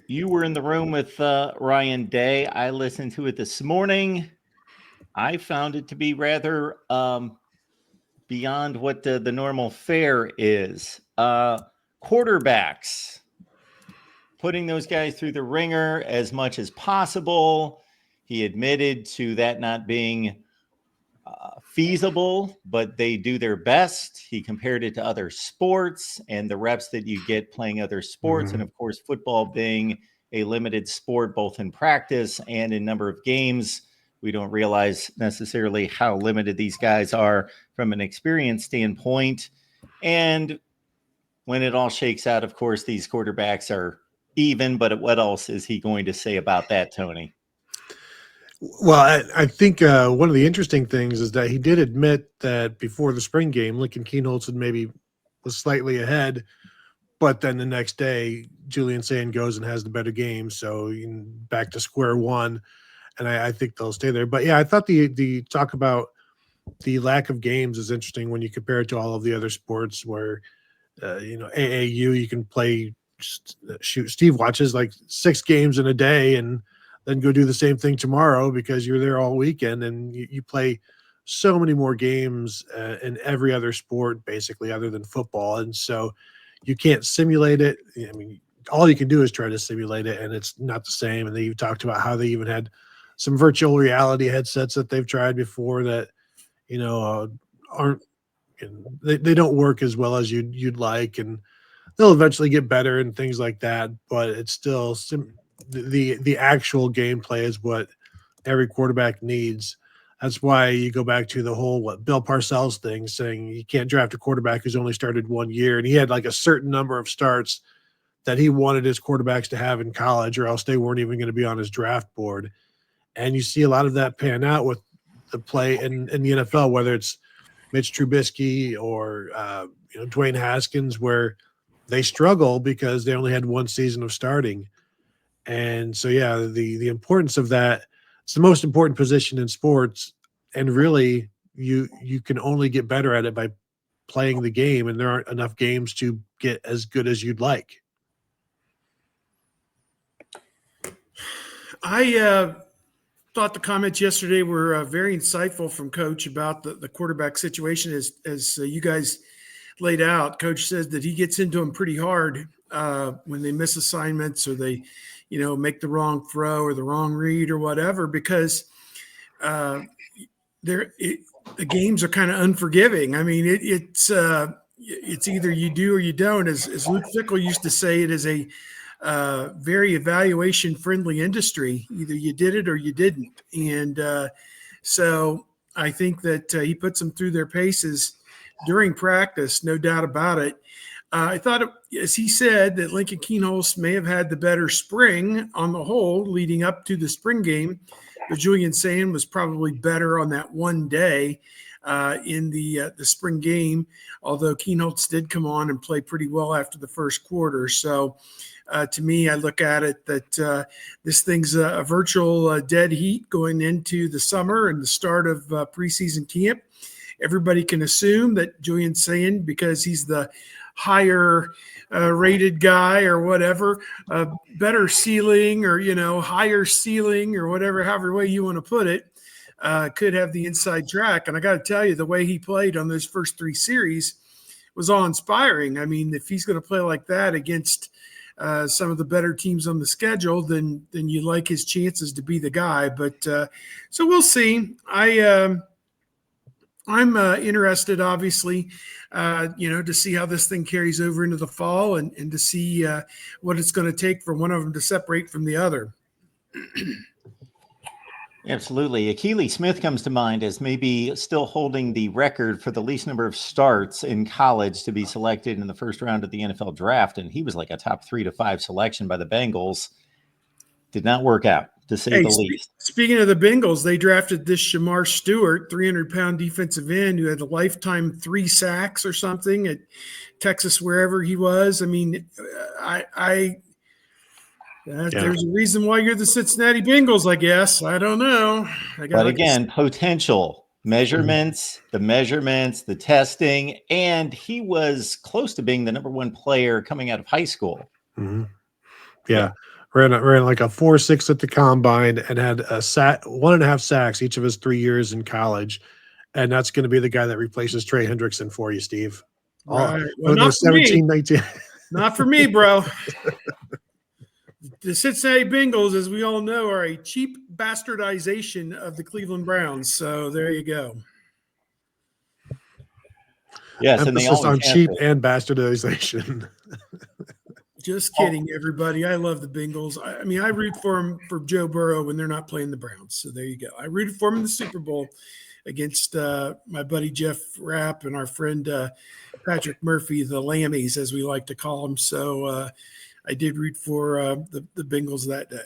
You were in the room with Ryan Day. I listened to it this morning. I found it to be rather beyond what the normal fare is. Quarterbacks, putting those guys through the ringer as much as possible. He admitted to that not being feasible, but they do their best. He compared it to other sports and the reps that you get playing other sports. Mhm. And of course, football being a limited sport, both in practice and in number of games. We don't realize necessarily how limited these guys are from an experience standpoint. And when it all shakes out, of course, these quarterbacks are even. But what else is he going to say about that, Tony? Well, I think one of the interesting things is that he did admit that before the spring game, Lincoln Kienholz maybe was slightly ahead, but then the next day, Julian Sand goes and has the better game, so back to square one, and I think they'll stay there. But yeah, I thought the talk about the lack of games is interesting when you compare it to all of the other sports where AAU you can play. Shoot, Steve watches like 6 games in a day and then go do the same thing tomorrow because you're there all weekend and you play so many more games in every other sport basically other than football, and so you can't simulate it. I mean, all you can do is try to simulate it, and it's not the same. And then you talked about how they even had some virtual reality headsets that they've tried before that aren't they don't work as well as you'd like, and they'll eventually get better and things like that. But it's still the actual gameplay is what every quarterback needs. That's why you go back to the whole Bill Parcells thing, saying you can't draft a quarterback who's only started 1 year, and he had like a certain number of starts that he wanted his quarterbacks to have in college, or else they weren't even going to be on his draft board. And you see a lot of that pan out with the play in the NFL, whether it's Mitch Trubisky or Dwayne Haskins, where they struggle because they only had 1 season of starting. And so, yeah, the importance of that, it's the most important position in sports. And really, you can only get better at it by playing the game, and there aren't enough games to get as good as you'd like. I thought the comments yesterday were very insightful from Coach about the quarterback situation. As you guys laid out, Coach says that he gets into them pretty hard when they miss assignments or they, make the wrong throw or the wrong read or whatever, because the games are kind of unforgiving. I mean, it's either you do or you don't. As Luke Fickle used to say, it is a very evaluation friendly industry. Either you did it or you didn't. And so I think that he puts them through their paces during practice, no doubt about it. I thought, as he said, that Lincoln Kienholz may have had the better spring on the whole leading up to the spring game, but Julian Sand was probably better on that one day in the spring game, although Kienholz did come on and play pretty well after the first quarter. So to me, I look at it that this thing's a virtual dead heat going into the summer and the start of preseason camp. Everybody can assume that Julian Sand, because he's the higher rated guy or whatever, better ceiling or, higher ceiling or whatever, however way you want to put it, could have the inside track. And I got to tell you, the way he played on those first 3 series was awe-inspiring. I mean, if he's going to play like that against some of the better teams on the schedule, then you like his chances to be the guy. But so we'll see. I'm interested, obviously, to see how this thing carries over into the fall and to see what it's going to take for one of them to separate from the other. Absolutely. Akili Smith comes to mind as maybe still holding the record for the least number of starts in college to be selected in the first round of the NFL draft. And he was like a top 3 to 5 selection by the Bengals. Did not work out, to say the least. Speaking of the Bengals, they drafted this Shamar Stewart, 300-pound defensive end who had a lifetime 3 sacks or something at Texas, wherever he was. I mean, there's a reason why you're the Cincinnati Bengals, I guess. I don't know. But again, potential measurements, the testing, and he was close to being the number 1 player coming out of high school. Mm-hmm. Yeah. ran like a 4.6 at the combine and had a 1.5 sacks each of his 3 years in college. And that's going to be the guy that replaces Trey Hendrickson for you, Steve. Right. Oh, Well, not those for me. 17, 19. Not for me, bro. The Cincinnati Bengals, as we all know, are a cheap bastardization of the Cleveland Browns. So there you go. Yes, and they Emphasis on always have cheap to. and bastardization. Just kidding, everybody. I love the Bengals. I mean, I root for them for Joe Burrow when they're not playing the Browns. So there you go. I rooted for them in the Super Bowl against my buddy Jeff Rapp and our friend Patrick Murphy, the Lammies, as we like to call them. So I did root for the Bengals that day.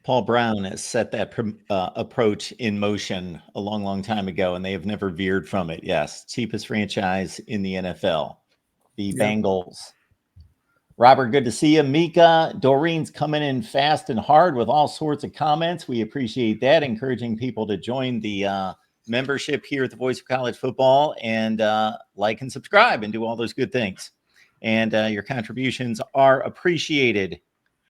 Paul Brown has set that approach in motion a long, long time ago, and they have never veered from it. Yes, cheapest franchise in the NFL, the Bengals. Robert, good to see you. Mika, Doreen's coming in fast and hard with all sorts of comments. We appreciate that, encouraging people to join the membership here at the Voice of College Football and like and subscribe and do all those good things. And your contributions are appreciated.